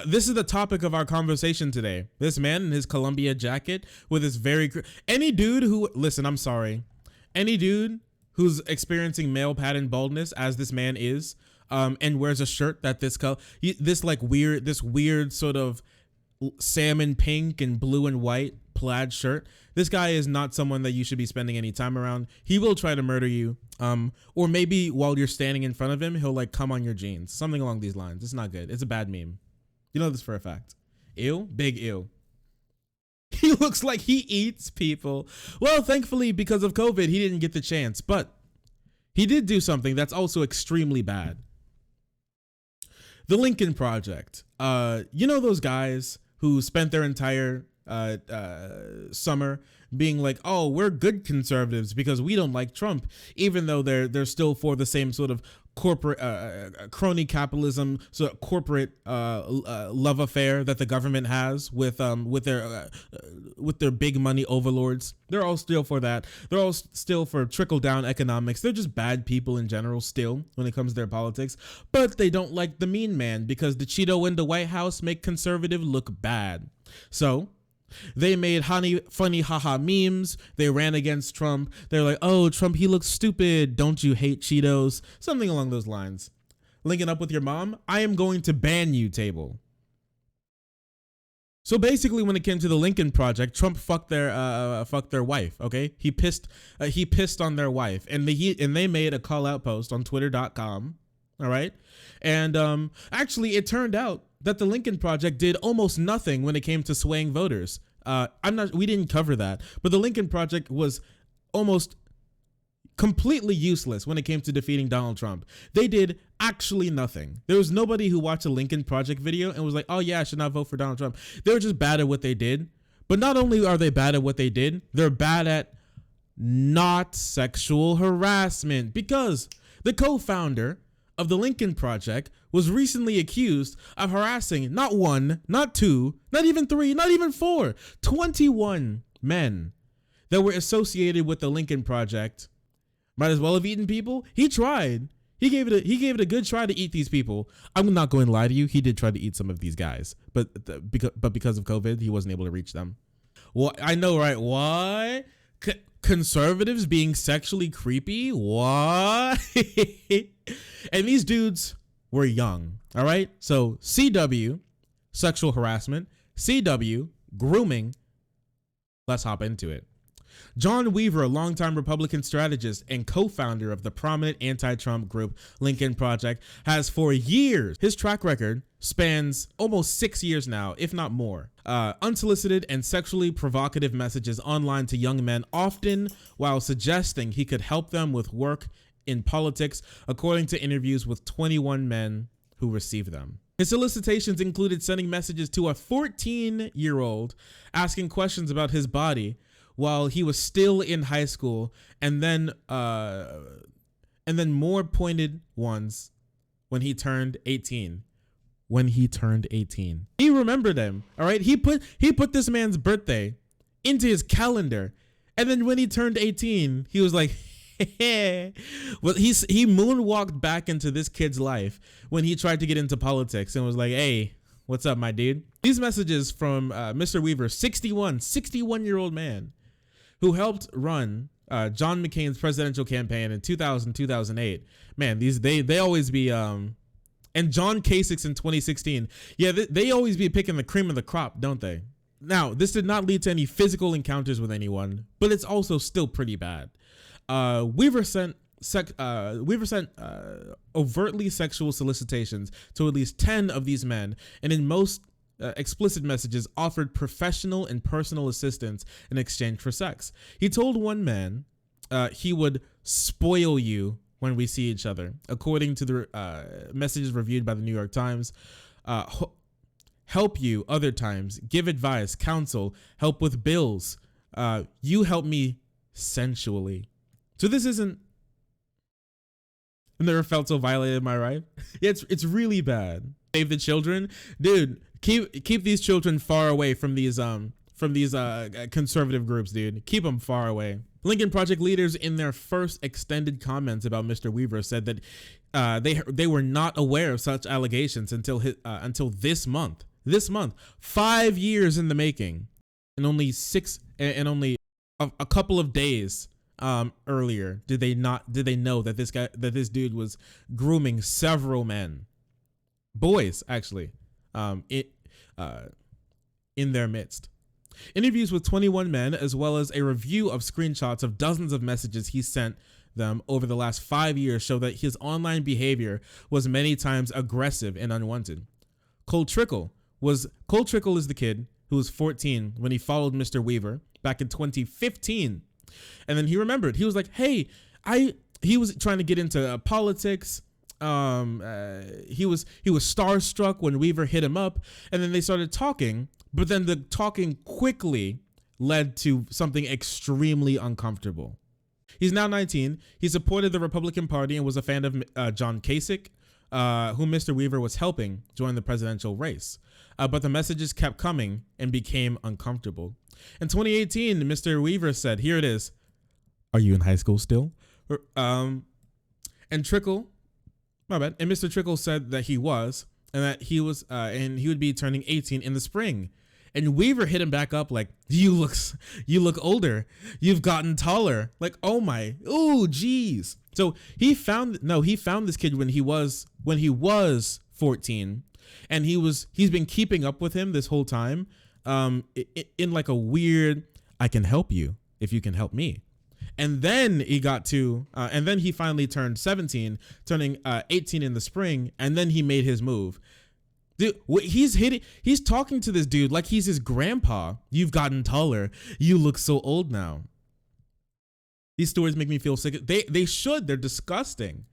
This is the topic of our conversation today. This man in his Columbia jacket with his any dude who, listen, I'm sorry. Any dude who's experiencing male pattern baldness, as this man is, and wears a shirt that this color, this weird sort of salmon pink and blue and white plaid shirt. This guy is not someone that you should be spending any time around. He will try to murder you. Or maybe while you're standing in front of him, he'll like come on your jeans. Something along these lines. It's not good. It's a bad meme. You know this for a fact. Ew, big ew. He looks like he eats people. Well, thankfully, because of COVID, he didn't get the chance, but he did do something that's also extremely bad. The Lincoln Project. You know those guys who spent their entire summer being like, oh, we're good conservatives because we don't like Trump, even though they're still for the same sort of corporate crony capitalism, so corporate love affair that the government has with their big money overlords. They're all still for that. They're all still for trickle down economics. They're just bad people in general still when it comes to their politics, but they don't like the mean man because the Cheeto in the White House make conservative look bad. So they made funny haha memes. They ran against Trump. They're like, oh, Trump, he looks stupid. Don't you hate Cheetos? Something along those lines. Linking up with your mom, I am going to ban you table. So basically, when it came to the Lincoln Project, Trump fucked their wife. Okay, he pissed on their wife, and they made a call out post on Twitter.com. All right, and actually, it turned out that the Lincoln Project did almost nothing when it came to swaying voters. We didn't cover that, but the Lincoln Project was almost completely useless when it came to defeating Donald Trump. They did actually nothing. There was nobody who watched a Lincoln Project video and was like, oh yeah, I should not vote for Donald Trump. They were just bad at what they did. But not only are they bad at what they did, they're bad at not sexual harassment, because the co-founder of the Lincoln Project was recently accused of harassing not one, not two, not even three, not even four, 21 men that were associated with the Lincoln Project. Might as well have eaten people. He tried. He gave it a good try to eat these people. I'm not going to lie to you. He did try to eat some of these guys, but because of COVID, he wasn't able to reach them. Well, I know, right? What? Conservatives being sexually creepy? What? And these dudes were young, all right? So CW, sexual harassment. CW, grooming. Let's hop into it. John Weaver, a longtime Republican strategist and co-founder of the prominent anti-Trump group Lincoln Project, has for years, his track record spans almost 6 years now, if not more. Unsolicited and sexually provocative messages online to young men, often while suggesting he could help them with work in politics, according to interviews with 21 men who received them. His solicitations included sending messages to a 14-year-old asking questions about his body while he was still in high school, and then more pointed ones when he turned 18. He remembered them. All right. He put this man's birthday into his calendar. And then when he turned 18, he was like, well, he moonwalked back into this kid's life when he tried to get into politics and was like, hey, what's up, my dude? These messages from Mr. Weaver, 61-year-old man who helped run John McCain's presidential campaign in 2008. Man, they always be, and John Kasich in 2016. Yeah, they always be picking the cream of the crop, don't they? Now, this did not lead to any physical encounters with anyone, but it's also still pretty bad. Weaver sent overtly sexual solicitations to at least 10 of these men, and in most explicit messages offered professional and personal assistance in exchange for sex. He told one man he would spoil you when we see each other, according to the messages reviewed by the New York Times. Help you other times, give advice, counsel, help with bills. You help me sensually. So this isn't. I've never felt so violated in my life. Yeah, it's really bad. Save the children, dude. Keep these children far away from these conservative groups, dude. Keep them far away. Lincoln Project leaders in their first extended comments about Mr. Weaver said that they were not aware of such allegations until this month. This month, 5 years in the making, and only a couple of days earlier did they know that this dude was grooming several men, boys actually, in their midst. Interviews with 21 men, as well as a review of screenshots of dozens of messages he sent them over the last 5 years, show that his online behavior was many times aggressive and unwanted. Cole Trickle is the kid who was 14 when he followed Mr. Weaver back in 2015. And then he remembered. He was like, hey, he was trying to get into politics. He was starstruck when Weaver hit him up, and then they started talking, but then the talking quickly led to something extremely uncomfortable. He's now 19. He supported the Republican Party and was a fan of John Kasich, who Mr. Weaver was helping join the presidential race. But the messages kept coming and became uncomfortable. In 2018, Mr. Weaver said, here it is. Are you in high school still? And Mr. Trickle said that he was, and that he was, and he would be turning 18 in the spring. And Weaver hit him back up like, you look older. You've gotten taller. Like, oh geez. So he found this kid when he was 14, and he's been keeping up with him this whole time, in like a weird, I can help you if you can help me. And then he finally turned 17, turning 18 in the spring, and then he made his move. Dude, he's talking to this dude like he's his grandpa. You've gotten taller. You look so old now. These stories make me feel sick. They should. They're disgusting.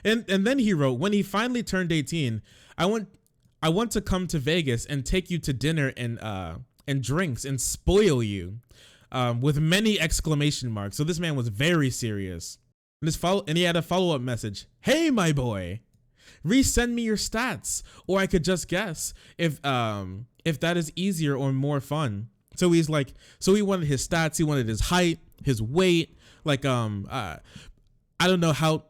And then he wrote, when he finally turned 18, I want to come to Vegas and take you to dinner and drinks and spoil you, with many exclamation marks. So this man was very serious. And he had a follow-up message. Hey, my boy. Resend me your stats, or I could just guess if that is easier or more fun. So he wanted his stats, he wanted his height, his weight, like I don't know how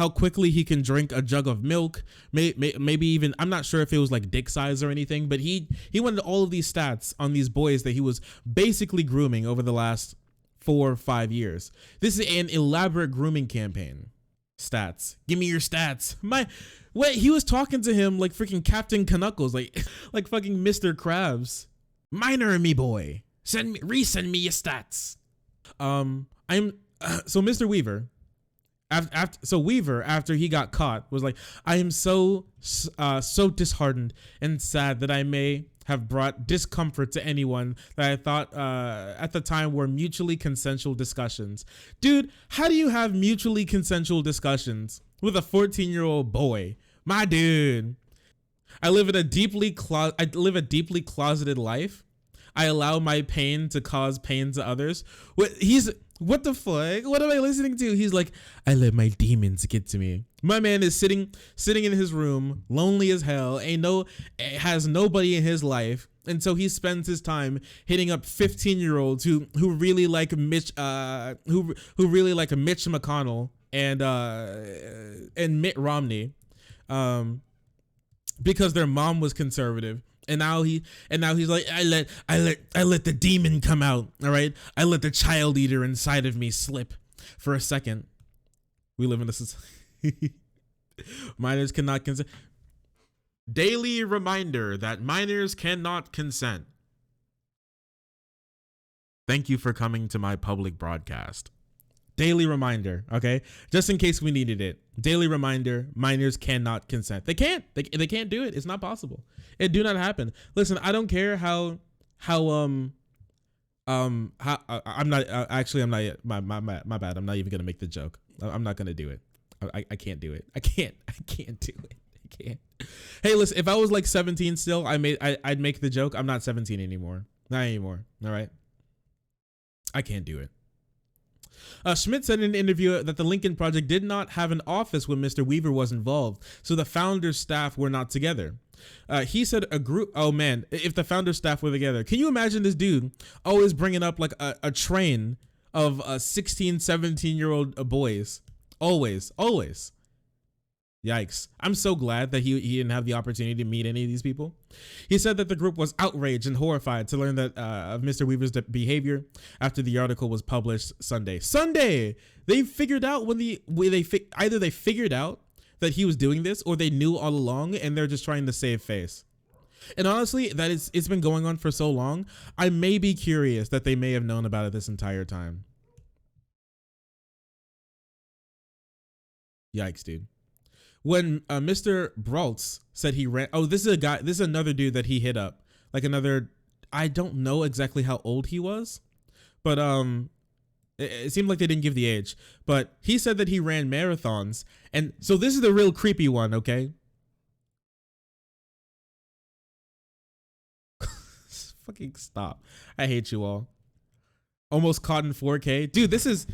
quickly he can drink a jug of milk, maybe even, I'm not sure if it was like dick size or anything, but he wanted all of these stats on these boys that he was basically grooming over the last 4 or 5 years. This is an elaborate grooming campaign. Stats, give me your stats. He was talking to him like freaking Captain Knuckles, like fucking Mr. Krabs. Minor me boy, resend me your stats. So Mr. Weaver, after he got caught, was like, I am so disheartened and sad that I may have brought discomfort to anyone that I thought at the time were mutually consensual discussions. Dude, how do you have mutually consensual discussions with a 14-year-old boy? My dude, I live a deeply closeted life. I allow my pain to cause pain to others. What the fuck? What am I listening to? He's like, I let my demons get to me. My man is sitting in his room, lonely as hell, has nobody in his life, and so he spends his time hitting up 15-year-olds who really like Mitch really like a Mitch McConnell and Mitt Romney, because their mom was conservative. And now he's like, I let the demon come out. All right. I let the child eater inside of me slip for a second. We live in a society. Minors cannot consent. Daily reminder that minors cannot consent. Thank you for coming to my public broadcast. Daily reminder, okay? Just in case we needed it. Daily reminder, minors cannot consent. They can't. They can't do it. It's not possible. It do not happen. Listen, I don't care how I'm not actually, I'm not yet. My bad. I'm not even gonna make the joke. I'm not gonna do it. I can't do it. I can't do it. I can't. Hey, listen, if I was like 17 still, I'd make the joke. I'm not 17 anymore. Not anymore. All right. I can't do it. Schmidt said in an interview that the Lincoln Project did not have an office when Mr. Weaver was involved, so the founder's staff were not together. He said a group, oh man, if the founder's staff were together, can you imagine this dude always bringing up like a train of 16, 17-year-old boys. Always. Yikes. I'm so glad that he didn't have the opportunity to meet any of these people. He said that the group was outraged and horrified to learn that of Mr. Weaver's behavior after the article was published Sunday. They figured out either they figured out that he was doing this, or they knew all along and they're just trying to save face. And honestly, it's been going on for so long, I may be curious that they may have known about it this entire time. Yikes, dude. When Mr. Braltz said he ran, this is another dude that he hit up. Like another, I don't know exactly how old he was, but it seemed like they didn't give the age. But he said that he ran marathons. And so this is the real creepy one, okay? Fucking stop. I hate you all. Almost caught in 4K. Dude, this is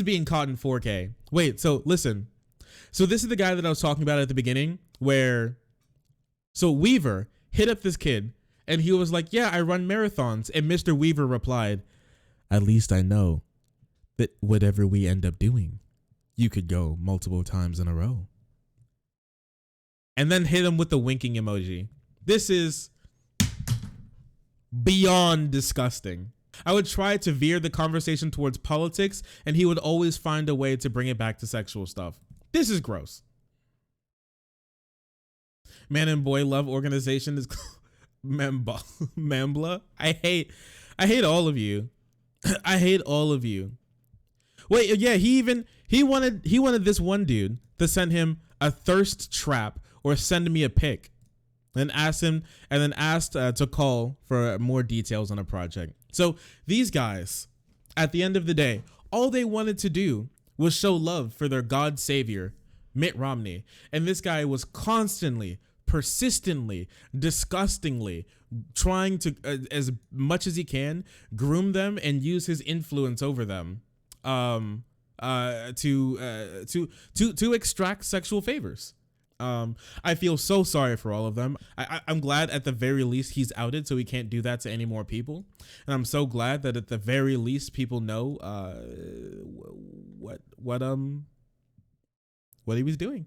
being caught in 4K. Wait, so listen. So this is the guy that I was talking about at the beginning, where so Weaver hit up this kid and he was like, yeah, I run marathons. And Mr. Weaver replied, at least I know that whatever we end up doing, you could go multiple times in a row. And then hit him with the winking emoji. This is beyond disgusting. I would try to veer the conversation towards politics and he would always find a way to bring it back to sexual stuff. This is gross. Man and boy love organization is Mambla. I hate all of you. I hate all of you. Wait, yeah, he wanted this one dude to send him a thirst trap or send me a pic, and asked to call for more details on a project. So these guys, at the end of the day, all they wanted to do was show love for their God savior, Mitt Romney. And this guy was constantly, persistently, disgustingly trying to, as much as he can, groom them and use his influence over them to extract sexual favors. I feel so sorry for all of them. I'm glad at the very least he's outed, so he can't do that to any more people. And I'm so glad that at the very least people know what he was doing.